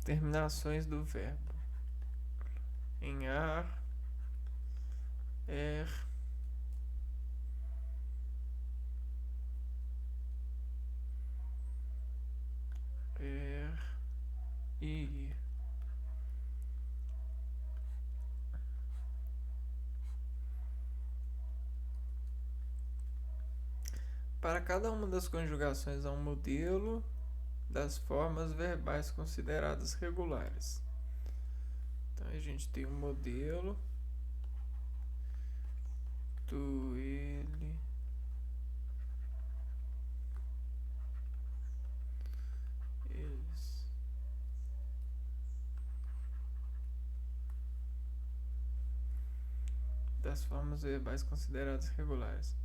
Terminações do verbo em ar, e ir. Para cada uma das conjugações há um modelo das formas verbais consideradas regulares. Então a gente tem um modelo tu, ele, eles. Das formas verbais consideradas regulares.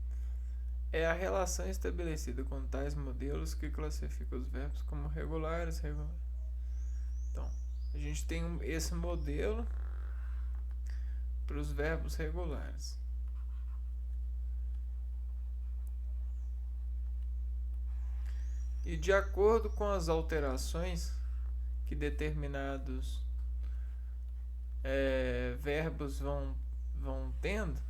É a relação estabelecida com tais modelos que classifica os verbos como regulares. Então, a gente tem esse modelo para os verbos regulares. E de acordo com as alterações que determinados verbos vão tendo,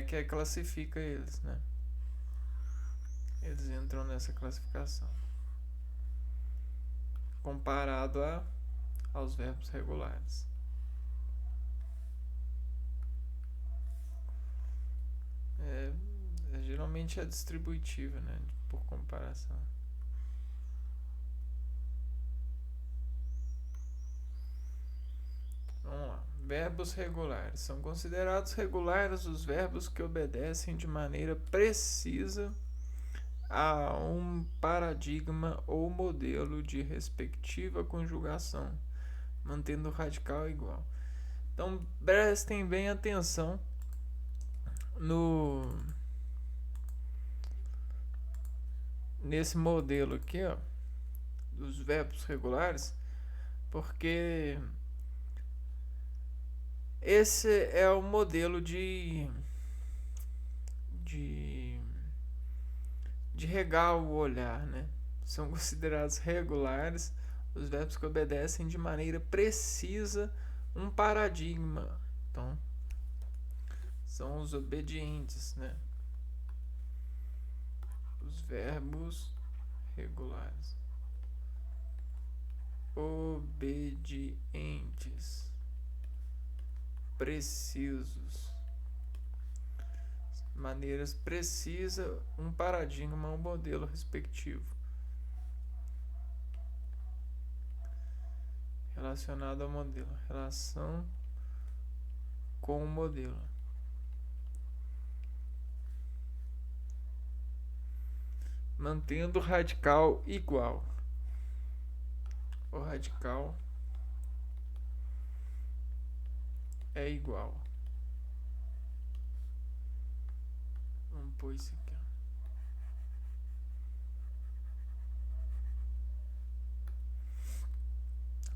que classifica eles, né? Eles entram nessa classificação comparado aos verbos regulares. Geralmente é distributiva, né? Por comparação. Vamos lá. Verbos regulares. São considerados regulares os verbos que obedecem de maneira precisa a um paradigma ou modelo de respectiva conjugação, mantendo o radical igual. Então, prestem bem atenção nesse modelo aqui, ó, dos verbos regulares, porque esse é o modelo de regar o olhar, né? São considerados regulares os verbos que obedecem de maneira precisa um paradigma. Então, são os obedientes, né? Os verbos regulares. Obedientes. Precisos. Maneiras precisa um paradigma, um modelo respectivo. Relacionado ao modelo. Relação com o modelo. Mantendo o radical igual. O radical é igual. Vamos pôr isso aqui.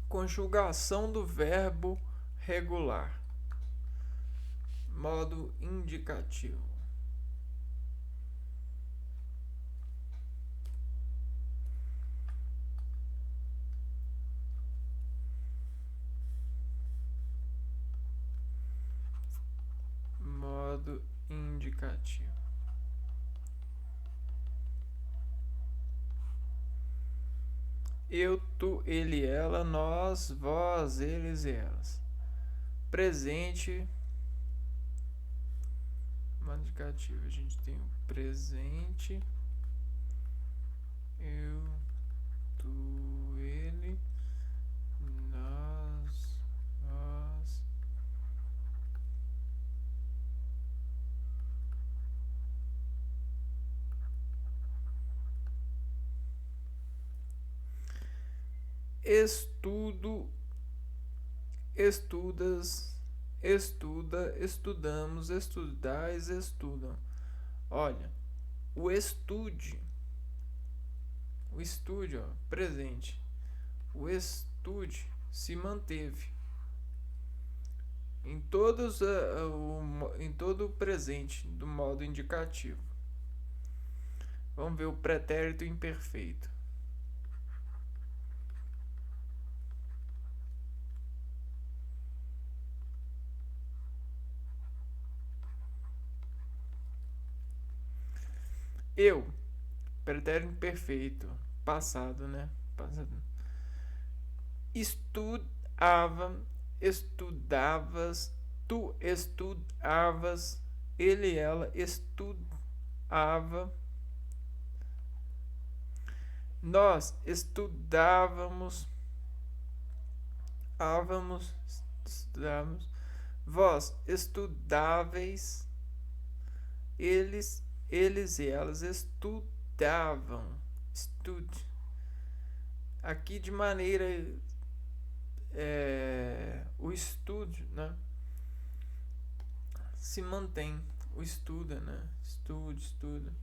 Conjugação do verbo regular. Modo indicativo. Modo indicativo. Eu, tu, ele, ela, nós, vós, eles e elas. Presente. Modo indicativo. A gente tem o presente. Eu, tu, ele, nós, vós. Estudo, estudas, estuda, estudamos, estudais, estudam. Olha, o estude, ó, presente. O estude se manteve. em todo o presente do modo indicativo. Vamos ver o pretérito imperfeito. Eu, pretérito imperfeito, passado, né? Passado. Estudava, estudavas, tu estudavas, ele e ela estudava, nós estudávamos, estudávamos, vós estudáveis, eles e elas estudavam, estude. Aqui de maneira o estudo, né, se mantém, o estuda, né, estuda.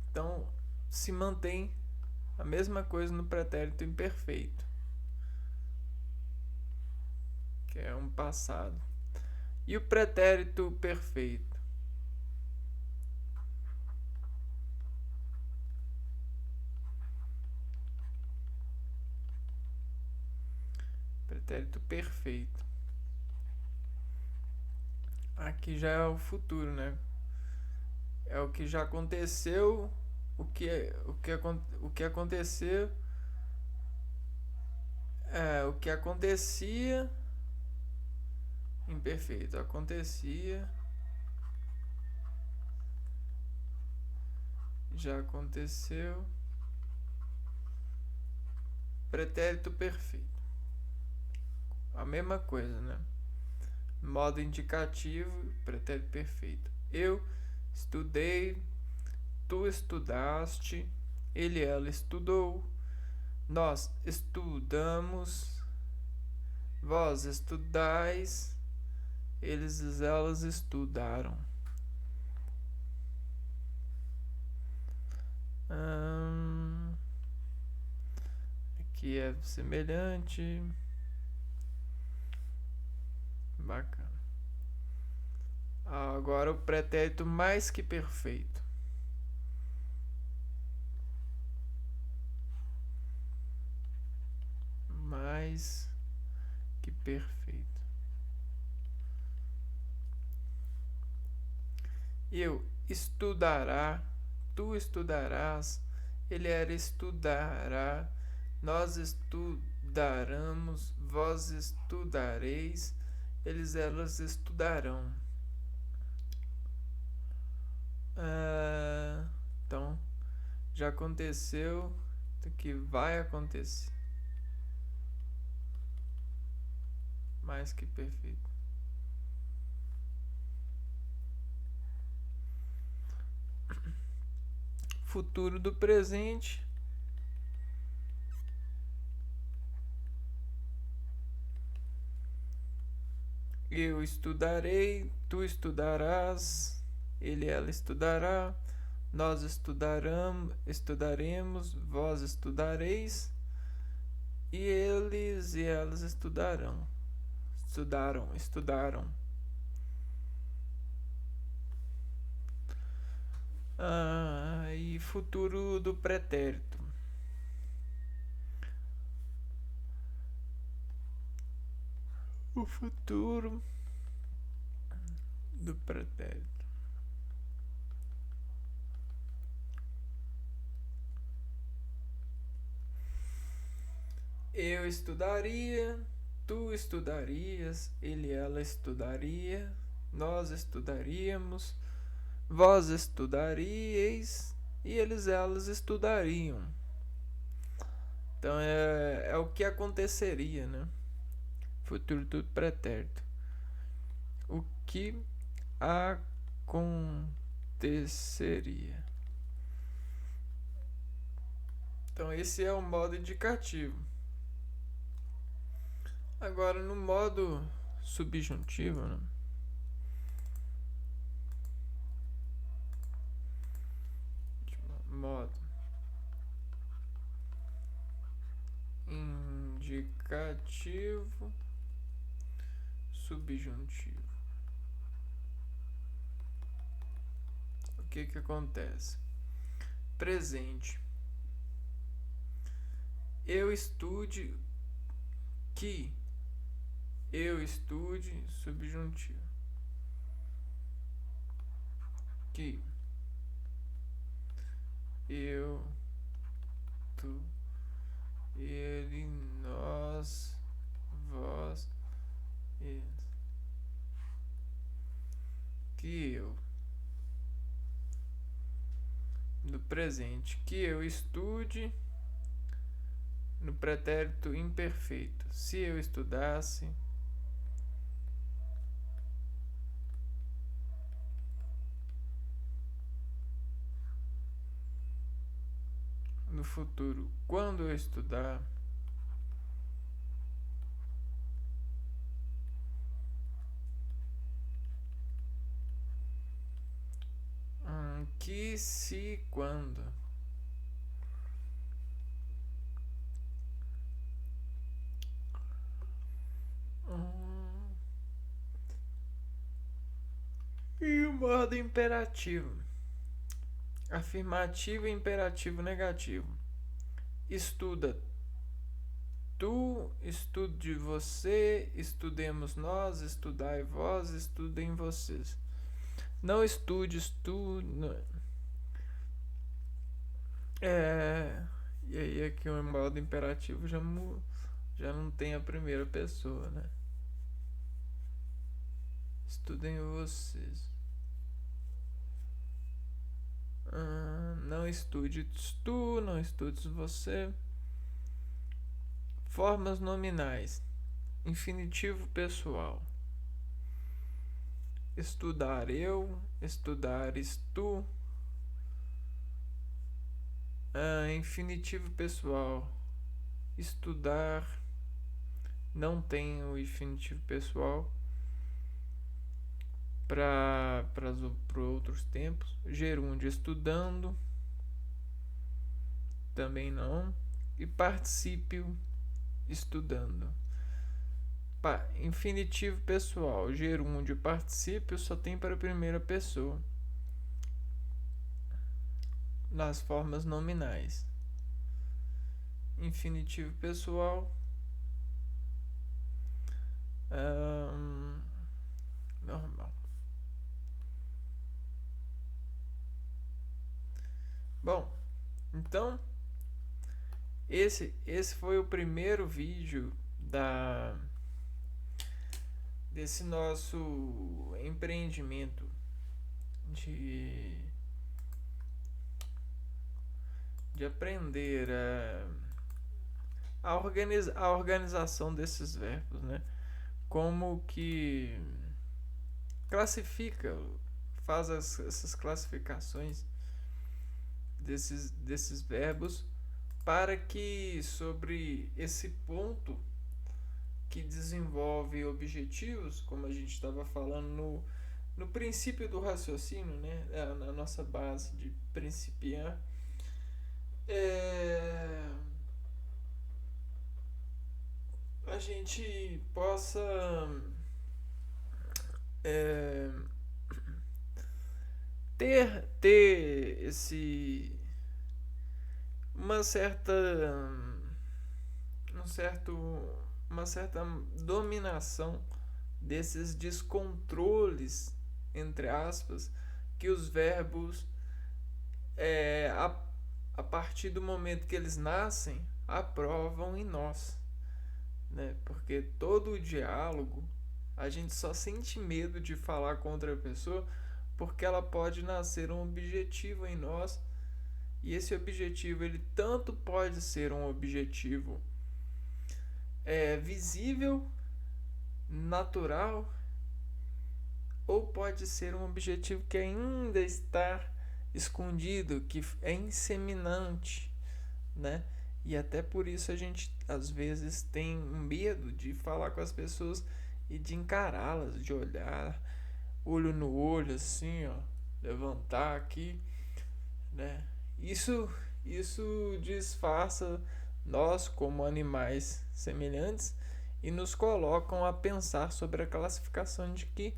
Então se mantém a mesma coisa no pretérito imperfeito, que é um passado. E o pretérito perfeito? Pretérito perfeito. Aqui já é o futuro, né? É o que já aconteceu, o que aconteceu, o que acontecia, imperfeito, acontecia, já aconteceu, pretérito perfeito. A mesma coisa, né? Modo indicativo, pretérito perfeito. Eu estudei, tu estudaste, ele, ela estudou, nós estudamos, vós estudais, eles e elas estudaram. Aqui é semelhante. Bacana. Agora o pretérito mais que perfeito. Mais que perfeito. Eu estudará, tu estudarás, ele era estudará, nós estudaremos, vós estudareis, eles elas estudarão. Então, já aconteceu, que vai acontecer. Mais que perfeito. Futuro do presente. Eu estudarei, tu estudarás, ele, ela estudará, nós estudaremos, vós estudareis, e eles e elas estudaram. E futuro do pretérito. O futuro do pretérito. Eu estudaria, tu estudarias, ele, ela estudaria, nós estudaríamos, vós estudaríeis e eles, elas estudariam. Então é o que aconteceria, né? Futuro do pretérito. O que aconteceria. Então esse é o modo indicativo. Agora no modo subjuntivo, né? Modo indicativo, subjuntivo. O que acontece? Presente. Eu estude, que eu estude, subjuntivo. Que eu, tu, ele, nós, vós, eles. Que eu. No presente, que eu estude, no pretérito imperfeito. Se eu estudasse, no futuro, quando eu estudar, que se quando. E o modo imperativo. Afirmativo e imperativo negativo. Estuda tu, estude você, estudemos nós, estudai vós, estudem vocês. Não estudes tu. Não. E aí aqui o modo imperativo já não tem a primeira pessoa, né? Estudem vocês. Não estudes tu, não estudes você. Formas nominais. Infinitivo pessoal. Estudar eu, estudares tu. Infinitivo pessoal. Estudar. Não tem o infinitivo pessoal para outros tempos. Gerúndio estudando. Também não. E particípio estudando. Infinitivo pessoal, gerúndio, particípio só tem para a primeira pessoa nas formas nominais. Infinitivo pessoal, normal. Bom, então esse foi o primeiro vídeo desse nosso empreendimento de aprender a organização desses verbos, né? Como que classifica, faz essas classificações desses verbos, para que sobre esse ponto que desenvolve objetivos, como a gente estava falando no princípio do raciocínio, né, na nossa base de principiar, a gente possa ter uma certa dominação desses descontroles, entre aspas, que os verbos, a partir do momento que eles nascem, aprovam em nós, né? Porque todo o diálogo, a gente só sente medo de falar com outra pessoa porque ela pode nascer um objetivo em nós, e esse objetivo ele tanto pode ser um objetivo visível, natural, ou pode ser um objetivo que ainda está escondido, que é inseminante, né? E até por isso a gente às vezes tem medo de falar com as pessoas e de encará-las, de olhar olho no olho, assim, ó, levantar aqui, né? Isso disfarça nós como animais semelhantes e nos colocam a pensar sobre a classificação de que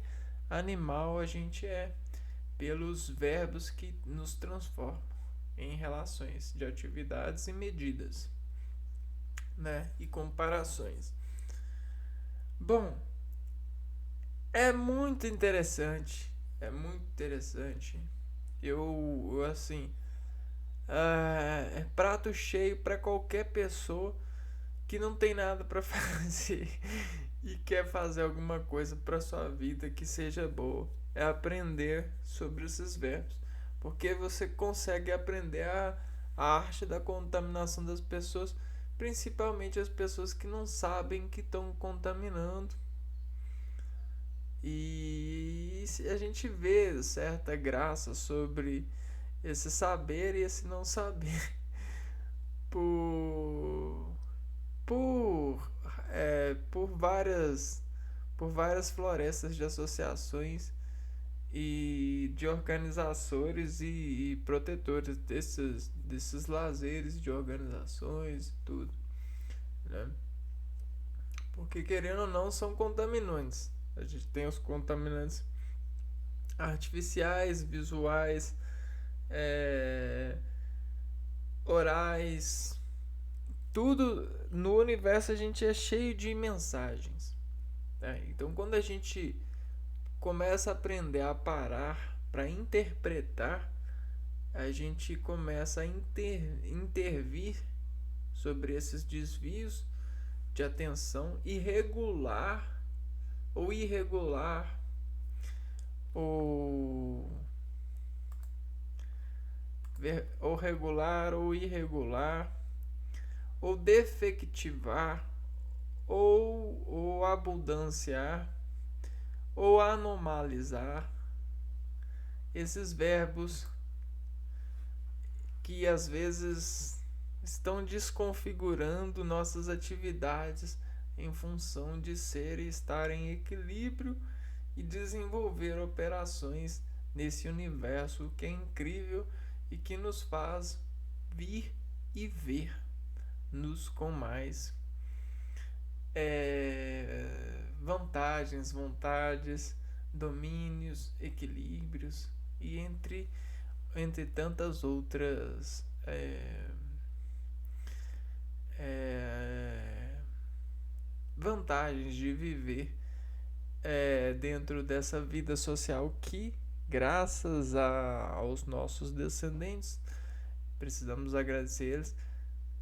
animal a gente é, pelos verbos que nos transformam em relações de atividades e medidas, né? E comparações. Bom, é muito interessante, é muito interessante. Eu assim, é prato cheio para qualquer pessoa que não tem nada para fazer e quer fazer alguma coisa para sua vida que seja boa. É aprender sobre esses verbos, porque você consegue aprender a arte da contaminação das pessoas, principalmente as pessoas que não sabem que estão contaminando. E a gente vê certa graça sobre esse saber e esse não saber por por várias florestas de associações e de organizadores e protetores desses lazeres de organizações e tudo, né? Porque querendo ou não são contaminantes. A gente tem os contaminantes artificiais, visuais, é, orais, tudo no universo a gente é cheio de mensagens, né? Então quando a gente começa a aprender a parar para interpretar, a gente começa a intervir sobre esses desvios de atenção e regular ou irregular ou regular ou irregular ou defectivar ou abundanciar ou anomalizar esses verbos que às vezes estão desconfigurando nossas atividades em função de ser e estar em equilíbrio e desenvolver operações nesse universo que é incrível e que nos faz vir e ver-nos com mais vantagens, vontades, domínios, equilíbrios e entre tantas outras vantagens de viver dentro dessa vida social que, graças aos nossos descendentes, precisamos agradecer eles,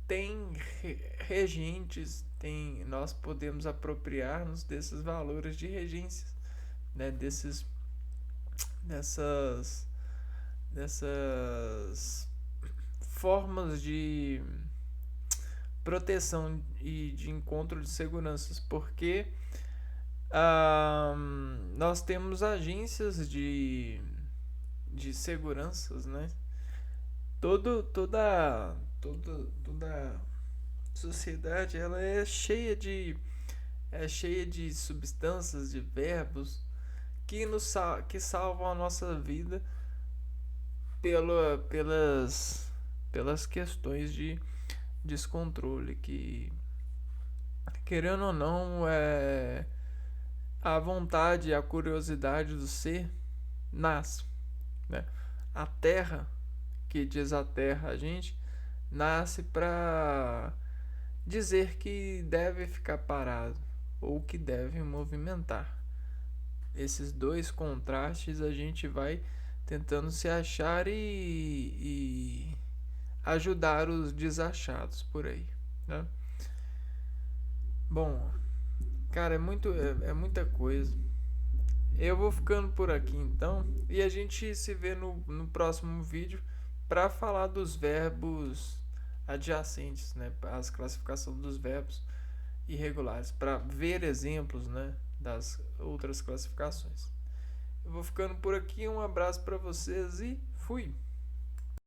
tem regentes, nós podemos apropriar-nos desses valores de regências, né, dessas formas de proteção e de encontro de seguranças, porque nós temos agências de seguranças, né? Toda sociedade ela é cheia de substâncias, de verbos que salvam a nossa vida pelas questões de descontrole que, querendo ou não, a vontade, a curiosidade do ser nasce, né? A terra, que desaterra a gente, nasce para dizer que deve ficar parado ou que deve movimentar. Esses dois contrastes a gente vai tentando se achar e ajudar os desachados por aí, né? Bom, cara, é muita coisa. Eu vou ficando por aqui então e a gente se vê no próximo vídeo para falar dos verbos adjacentes, né? As classificação dos verbos irregulares, para ver exemplos, né, das outras classificações. Eu vou ficando por aqui, um abraço para vocês e fui!